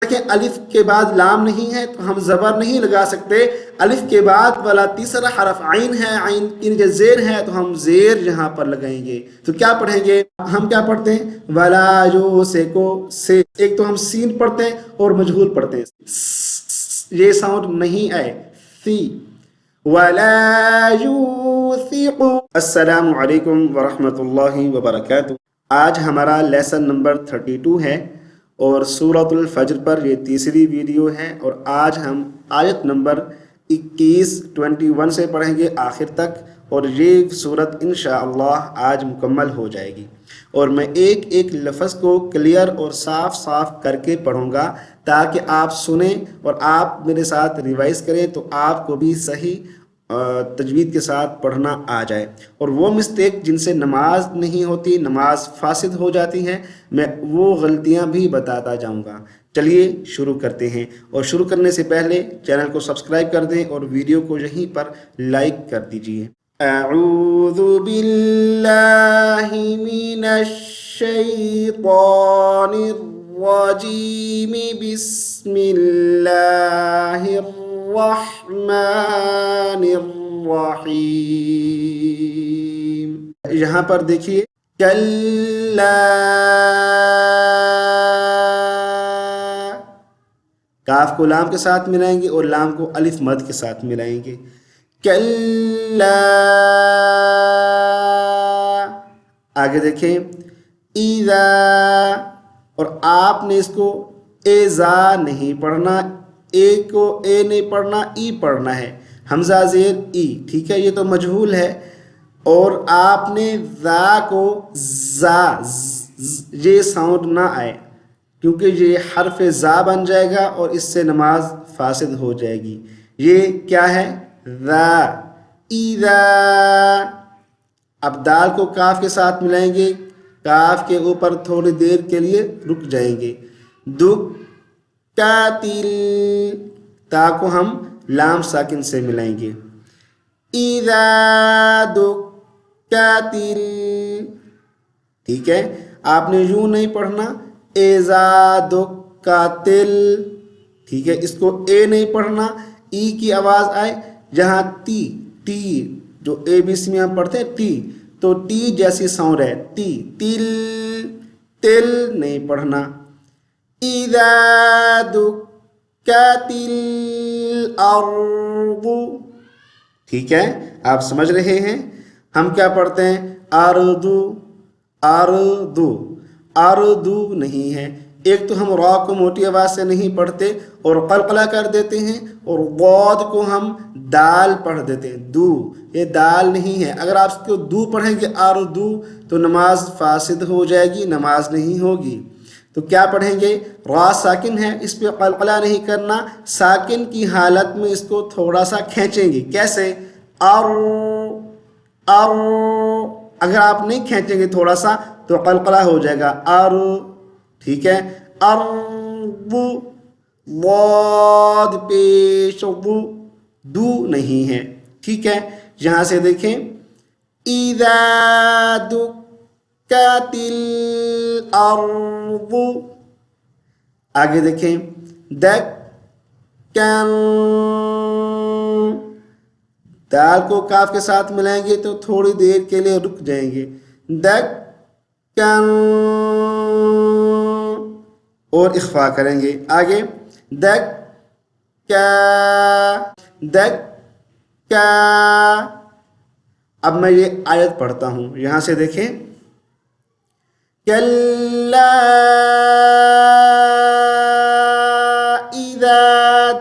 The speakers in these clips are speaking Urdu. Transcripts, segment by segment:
دیکھیں الف کے بعد لام نہیں ہے تو ہم زبر نہیں لگا سکتے، الف کے بعد والا تیسرا حرف عین ہے، عین کی نیچے زیر ہے تو ہم زیر یہاں پر لگائیں گے۔ تو کیا پڑھیں گے؟ ہم کیا پڑھتے ہیں؟ ولا جو سے کو سے، ایک تو ہم سین پڑھتے ہیں اور مجہول پڑھتے ہیں، یہ ساؤنڈ نہیں آئے، سی ولا یوثق۔ السلام علیکم ورحمۃ اللہ وبرکاتہ۔ آج ہمارا لیسن نمبر 32 ہے اور سورۃ الفجر پر یہ تیسری ویڈیو ہے، اور آج ہم آیت نمبر 21 سے پڑھیں گے آخر تک، اور یہ سورت انشاءاللہ آج مکمل ہو جائے گی، اور میں ایک ایک لفظ کو کلیئر اور صاف صاف کر کے پڑھوں گا تاکہ آپ سنیں اور آپ میرے ساتھ ریوائز کریں تو آپ کو بھی صحیح تجوید کے ساتھ پڑھنا آ جائے، اور وہ مسٹیک جن سے نماز نہیں ہوتی، نماز فاسد ہو جاتی ہے، میں وہ غلطیاں بھی بتاتا جاؤں گا۔ چلیے شروع کرتے ہیں، اور شروع کرنے سے پہلے چینل کو سبسکرائب کر دیں اور ویڈیو کو یہیں پر لائک کر دیجیے۔ اعوذ باللہ من الشیطان الرجیم، بسم اللہ الرحمن الرحیم۔ یہاں پر دیکھیے کلا، کاف کو لام کے ساتھ ملائیں گے اور لام کو الف مد کے ساتھ ملائیں گے، کلا۔ آگے دیکھیں اذا، اور آپ نے اس کو ایزا نہیں پڑھنا، اے کو اے نہیں پڑھنا، ای پڑھنا ہے، حمزہ زیر ای، ٹھیک ہے، یہ تو مجہول ہے، اور آپ نے ذا کو زا، یہ ساؤنڈ نہ آئے کیونکہ یہ حرف زا بن جائے گا اور اس سے نماز فاسد ہو جائے گی۔ یہ کیا ہے؟ ذا، اذا۔ اب دال کو کاف کے ساتھ ملائیں گے، کاف کے اوپر تھوڑی دیر کے لیے رک جائیں گے، دکاتل، تا کو ہم لام ساکن سے ملائیں گے، اذا دکاتل، ٹھیک ہے۔ آپ نے یوں نہیں پڑھنا ایزا دکاتل، ٹھیک ہے، اس کو اے نہیں پڑھنا، ای کی آواز آئے، جہاں تی، ٹی جو اے بی سی میں ہم پڑھتے ہیں ٹی، تو ٹی جیسی ساؤنڈ ہے، تی، تل، تل نہیں پڑھنا، اذا دکت الارض، ٹھیک ہے، آپ سمجھ رہے ہیں۔ ہم کیا پڑھتے ہیں؟ اردو، اردو، اردو نہیں ہے، ایک تو ہم را کو موٹی آواز سے نہیں پڑھتے اور قلقلہ کر دیتے ہیں، اور ضاد کو ہم دال پڑھ دیتے ہیں، دو، یہ دال نہیں ہے، اگر آپ اس کو دو پڑھیں گے اردو تو نماز فاسد ہو جائے گی، نماز نہیں ہوگی۔ تو کیا پڑھیں گے؟ را ساکن ہے، اس پہ قلقلہ نہیں کرنا، ساکن کی حالت میں اس کو تھوڑا سا کھینچیں گے، کیسے؟ ار، ار، اگر آپ نہیں کھینچیں گے تھوڑا سا تو قلقلہ ہو جائے گا، ار، ٹھیک ہے، ارض، ضاد پیش دو، دو نہیں ہے، ٹھیک ہے۔ یہاں سے دیکھیں اذا دکت الارض، آگے دیکھیں دکن، دال کو کاف کے ساتھ ملائیں گے تو تھوڑی دیر کے لیے رک جائیں گے، دکن، اور اخفا کریں گے، آگے دکا، دکا۔ اب میں یہ آیت پڑھتا ہوں، یہاں سے دیکھیں کلا اذا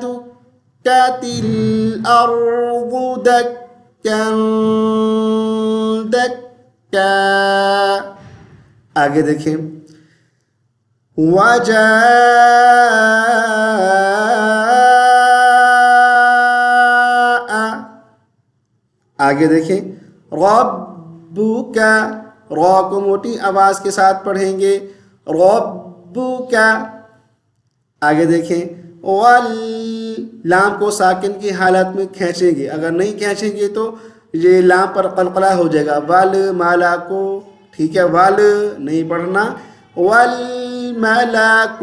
دکت الارض دکا دکا، آگے دیکھیں وجاء، آگے دیکھیں ربک، را کو موٹی آواز کے ساتھ پڑھیں گے، ربک، آگے دیکھیں لام کو ساکن کی حالت میں کھینچیں گے، اگر نہیں کھینچیں گے تو یہ لام پر قلقلہ ہو جائے گا، ول مالا کو، ٹھیک ہے، ول نہیں پڑھنا، والملک،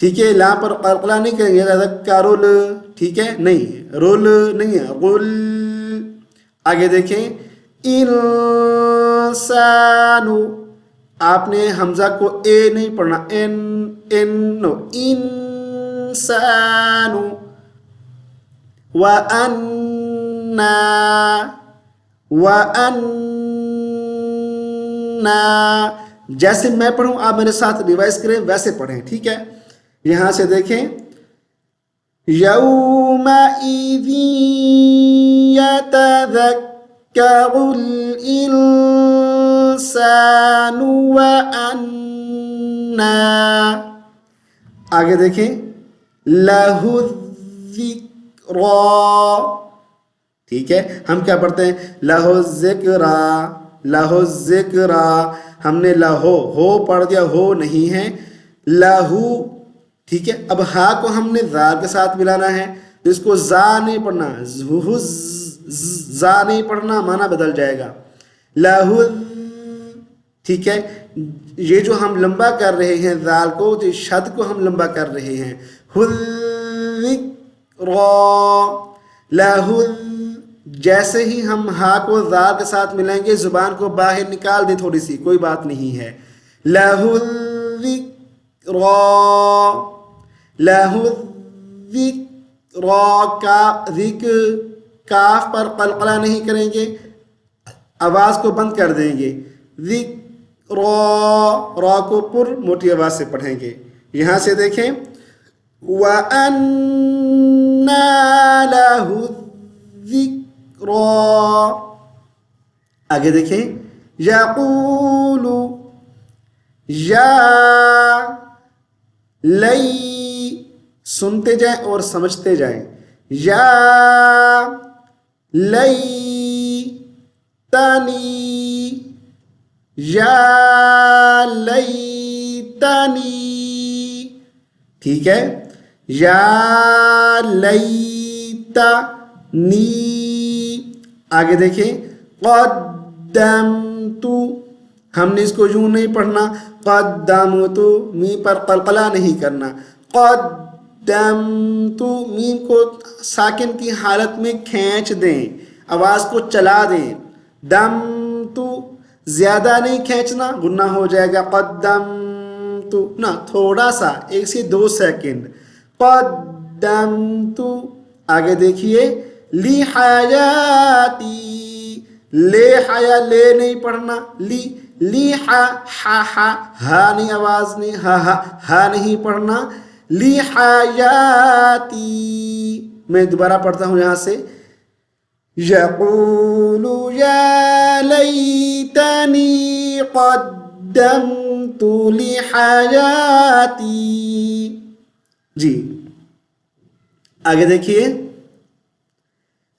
ٹھیک ہے، لا پر قلقلہ نہیں کریں گے، تذکرل، ٹھیک ہے، نہیں رول نہیں ہے، غل. آگے دیکھیں انسانو، آپ نے حمزہ کو اے نہیں پڑھنا، ان نو، انسانو. وَأَنَّا، وَأَنَّا، جیسے میں پڑھوں آپ میرے ساتھ ریوائز کریں، ویسے پڑھیں، ٹھیک ہے. یہاں سے دیکھیں یومئذ یتذکر الانسان وَأَنَّا. آگے دیکھیں لَهُ الذِّکْرَى، ٹھیک ہے. ہم کیا پڑھتے ہیں لَهُ الذِّکْرَى، لَهُ الذِّکْرَى. ہم نے لہو ہو پڑھ دیا، ہو نہیں ہے، لہو، ٹھیک ہے. اب ہا کو ہم نے زا کے ساتھ ملانا ہے، تو اس کو زا نہیں پڑھنا، زا نہیں پڑھنا، معنی بدل جائے گا. لہو، ٹھیک ہے. یہ جو ہم لمبا کر رہے ہیں ذال کو، تو شد کو ہم لمبا کر رہے ہیں. لہو، جیسے ہی ہم ہا کو ذال کے ساتھ ملائیں گے زبان کو باہر نکال دیں تھوڑی سی، کوئی بات نہیں ہے. لہو لہو الذکرى، کا ذکر، کاف پر قلقلہ نہیں کریں گے، آواز کو بند کر دیں گے. ذکر، را کو پر موٹی آواز سے پڑھیں گے. یہاں سے دیکھیں وَأَنَّا لَهُ الذِّکرَى. آگے دیکھیں یقول، یا لئی، سنتے جائیں اور سمجھتے جائیں. یا لیتنی، یا لیتنی، ٹھیک ہے. یا لیتنی. آگے دیکھیں قدمت، ہم نے اس کو یوں نہیں پڑھنا، قدمت، میم پر قلقلہ نہیں کرنا. قدمت، میم کو ساکن کی حالت میں کھینچ دیں، آواز کو چلا دیں. دمت، زیادہ نہیں کھینچنا، غنہ ہو جائے گا. قدمت نا، تھوڑا سا، 1 سے 2 سیکنڈ. قدمت. آگے دیکھیے لی حیاتی، لے حیا، لے نہیں پڑھنا، لی ہا، ہا نہیں، آواز نہیں، ہا نہیں پڑھنا. لی حیاتی. میں دوبارہ پڑھتا ہوں یہاں سے یقول یا لیتنی قدمت لحیاتی. جی آگے دیکھیے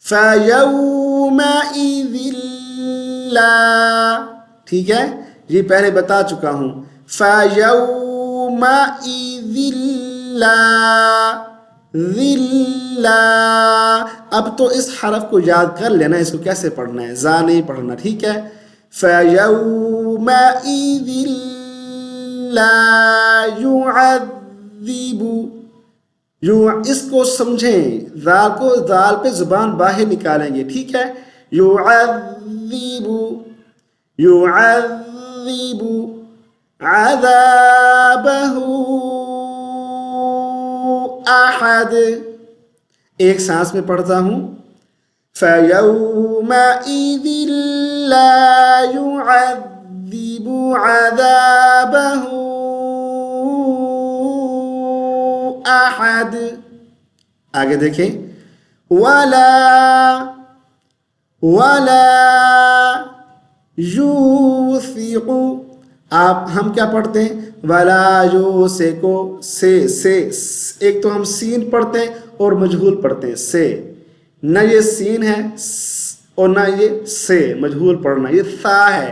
فَيَوْمَئِذٍ لَا، ٹھیک ہے. یہ پہلے بتا چکا ہوں. فَيَوْمَئِذٍ لَا ذِلَّا. اب تو اس حرف کو یاد کر لینا، اس کو کیسے پڑھنا ہے، زا نہیں پڑھنا، ٹھیک ہے. فَيَوْمَئِذٍ لَا يُعَذِّبُ، اس کو سمجھیں، ذال کو، ذال پہ زبان باہر نکالیں گے، ٹھیک ہے. يُعَذِّبُ، يُعَذِّبُ عَذَابَهُ أَحَدٌ. ایک سانس میں پڑھتا ہوں. فَيَوْمَئِذٍ لَا يُعَذِّبُ عَذَابَهُ أَحَدٌ. آگے دیکھیں وَلَا يُوثِقُ. ہم کیا پڑھتے ہیں وَلَا يُوثِقُ، سے، ایک تو ہم سین پڑھتے ہیں اور مجہول پڑھتے ہیں سے، نہ یہ سین ہے اور نہ یہ سے، مجہول پڑھنا. یہ ثا ہے،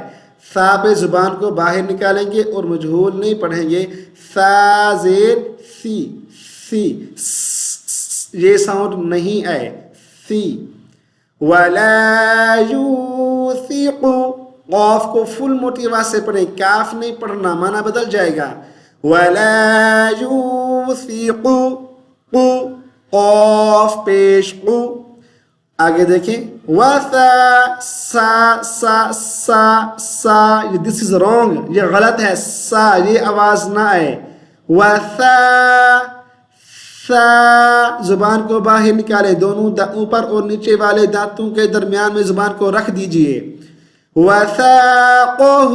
ثا پہ زبان کو باہر نکالیں گے اور مجہول نہیں پڑھیں گے. ثا زیر سی، یہ ساؤنڈ نہیں آئے، سی. وَلَا يُوثِقُ، قاف کو فل موٹی آواز سے پڑھیں، کاف نہیں پڑھنا، معنی بدل جائے گا. ولا يوثق قو قاف پیش قو. آگے دیکھیں وَثَا سا سا سا سا، یہ دس از رانگ، یہ غلط ہے، سا یہ آواز نہ آئے. وَثَا ثا، زبان کو باہر نکالے، دونوں اوپر اور نیچے والے دانتوں کے درمیان میں زبان کو رکھ دیجئے. وَثَاقَهُ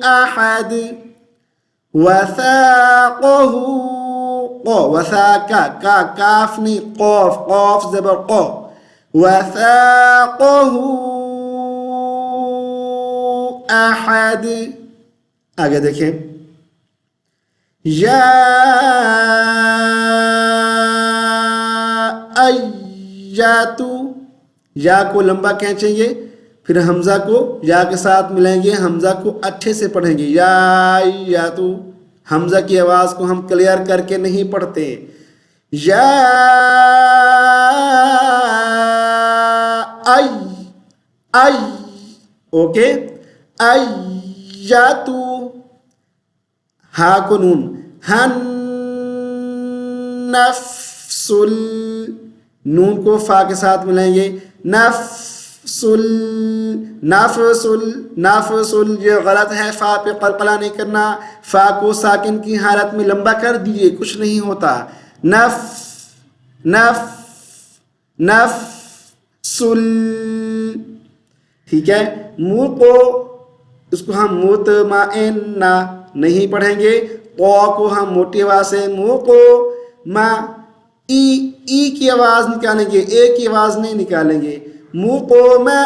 أَحَدٌ وَثَاقَهُ قو، وثاقہ کا کاف نہیں قوف، قوف زبر قو. وثاقه احد. آگے دیکھیں یا ایاتو، یا کو لمبا کھینچیں گے، پھر حمزہ کو یا کے ساتھ ملائیں گے، حمزہ کو اچھے سے پڑھیں گے. یا ایاتو، حمزہ کی آواز کو ہم کلیئر کر کے نہیں پڑھتے. یا ای اوکے. ایاتو، ہا کو نون، ہن نفسل، نون کو فا کے ساتھ ملائیں گے، نفسل نفسل نفسل، یہ غلط ہے، فا پہ قلقلہ نہیں کرنا، فا کو ساکن کی حالت میں لمبا کر دیجئے، کچھ نہیں ہوتا. نف نف نفسل، ٹھیک ہے. منہ کو اس کو ہم مطمئنہ نہیں پڑھیں گے. قو کو ہم موٹی آواز سے، منہ کو ما، ای کی آواز نکالیں گے، اے کی آواز نہیں نکالیں گے. منہ کو ما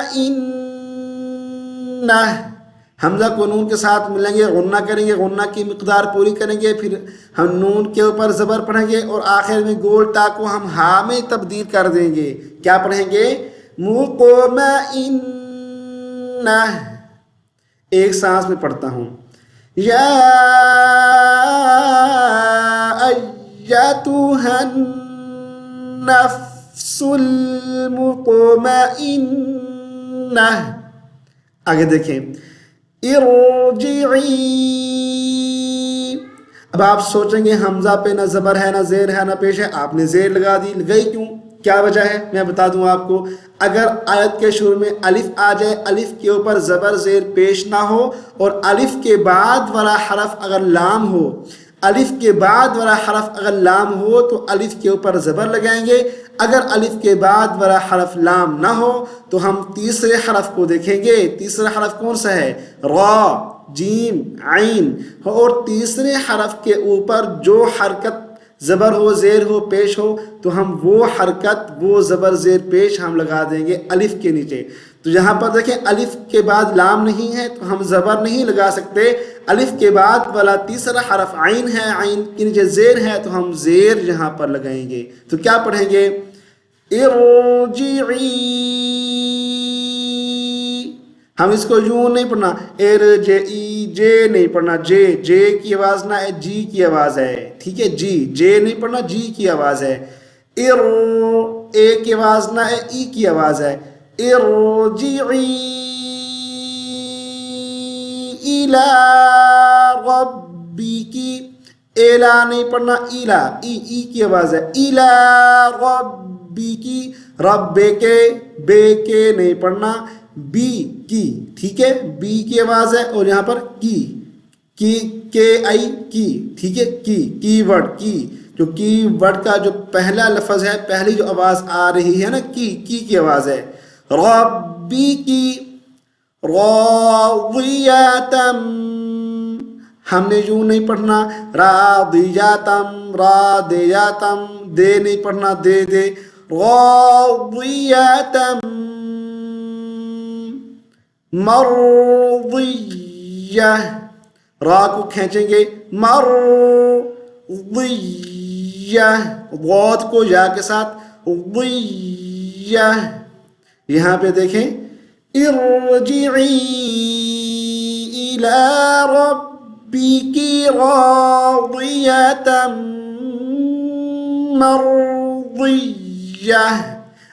نہ، حمزہ کو نون کے ساتھ ملیں گے، غنہ کریں گے، غنہ کی مقدار پوری کریں گے، پھر ہم نون کے اوپر زبر پڑھیں گے اور آخر میں گول تا کو ہم ہا میں تبدیل کر دیں گے. کیا پڑھیں گے؟ مطمئنہ. ایک سانس میں پڑھتا ہوں. یا ایتھا النفس المطمئنہ. آگے دیکھیں ارجعی. اب آپ سوچیں گے حمزہ پہ نہ زبر ہے، نہ زیر ہے، نہ پیش ہے، آپ نے زیر لگا دی، لگائی کیوں؟ کیا وجہ ہے میں بتا دوں آپ کو. اگر آیت کے شروع میں الف آ جائے، الف کے اوپر زبر زیر پیش نہ ہو، اور الف کے بعد والا حرف اگر لام ہو، الف کے بعد والا حرف اگر لام ہو تو الف کے اوپر زبر لگائیں گے. اگر الف کے بعد والا حرف لام نہ ہو تو ہم تیسرے حرف کو دیکھیں گے. تیسرا حرف کون سا ہے؟ را، جیم، عین. اور تیسرے حرف کے اوپر جو حرکت زبر ہو، زیر ہو، پیش ہو، تو ہم وہ حرکت، وہ زبر زیر پیش ہم لگا دیں گے الف کے نیچے. تو یہاں پر دیکھیں الف کے بعد لام نہیں ہے تو ہم زبر نہیں لگا سکتے. الف کے بعد والا تیسرا حرف عین ہے، عین کے نیچے زیر ہے تو ہم زیر یہاں پر لگائیں گے. تو کیا پڑھیں گے؟ ارجعی. ہم اس کو یوں نہیں پڑھنا، ارجعی، جے نہیں پڑھنا، جے کی آواز نہ ہے، جی کی آواز ہے، ٹھیک ہے. جے نہیں پڑھنا، جی کی آواز ہے. اے کی آواز نہ ہے، ای کی آواز ہے. ارجعی الی ربک. ایلا نہیں پڑھنا، ایلا، ای کی آواز ہے. الی ربک، رب کے، بے کے نہیں پڑھنا، بی کی، ٹھیک ہے. بی کی آواز ہے اور یہاں پر کی کے آئی کی، ٹھیک ہے. کی ورڈ، جو کی ورڈ کا جو پہلا لفظ ہے، پہلی جو آواز آ رہی ہے نا، کی آواز ہے. ربی کی، راضیاتم، ہم نے یوں نہیں پڑھنا، راضیاتم، رادیاتم، دے نہیں پڑھنا، دے. راضیاتم مرضیہ، را کو کھینچیں گے، مرضیہ. ضاد کو یا کے ساتھ، ضیہ. یہاں پہ دیکھیں ارجعی الی ربک راضیۃ مرضیہ.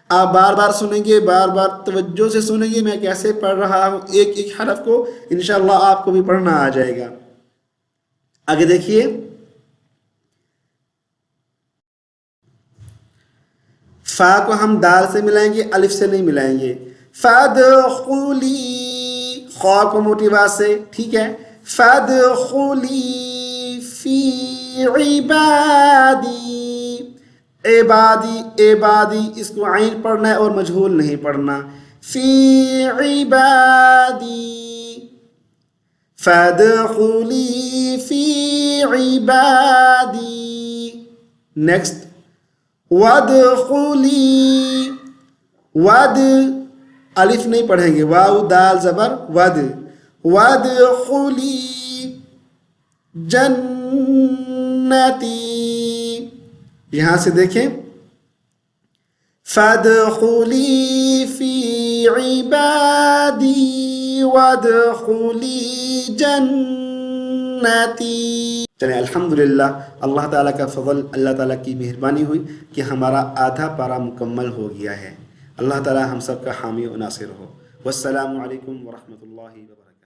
آپ بار بار سنیں گے، بار بار توجہ سے سنیں گے میں کیسے پڑھ رہا ہوں، ایک حرف کو انشاءاللہ آپ کو بھی پڑھنا آ جائے گا. آگے دیکھیے فا کو ہم دال سے ملائیں گے، الف سے نہیں ملائیں گے. فادخلی، خا کو موٹی آواز سے، ٹھیک ہے. فادخلی فی عبادی، عبادی عبادی اس کو عین پڑھنا ہے اور مجہول نہیں پڑھنا. فی عبادی، فادخلی فی عبادی. نیکسٹ وادخلی، ود الف نہیں پڑھیں گے، واو دال زبر ود. وادخلی جنتی، یہاں سے دیکھیں فادخلی فی عبادی وادخلی جنتی. چلیں الحمدللہ، اللہ تعالیٰ کا فضل، اللہ تعالیٰ کی مہربانی ہوئی کہ ہمارا آدھا پارہ مکمل ہو گیا ہے. اللہ تعالیٰ ہم سب کا حامی و ناصر ہو. والسلام علیکم ورحمۃ اللہ وبرکاتہ.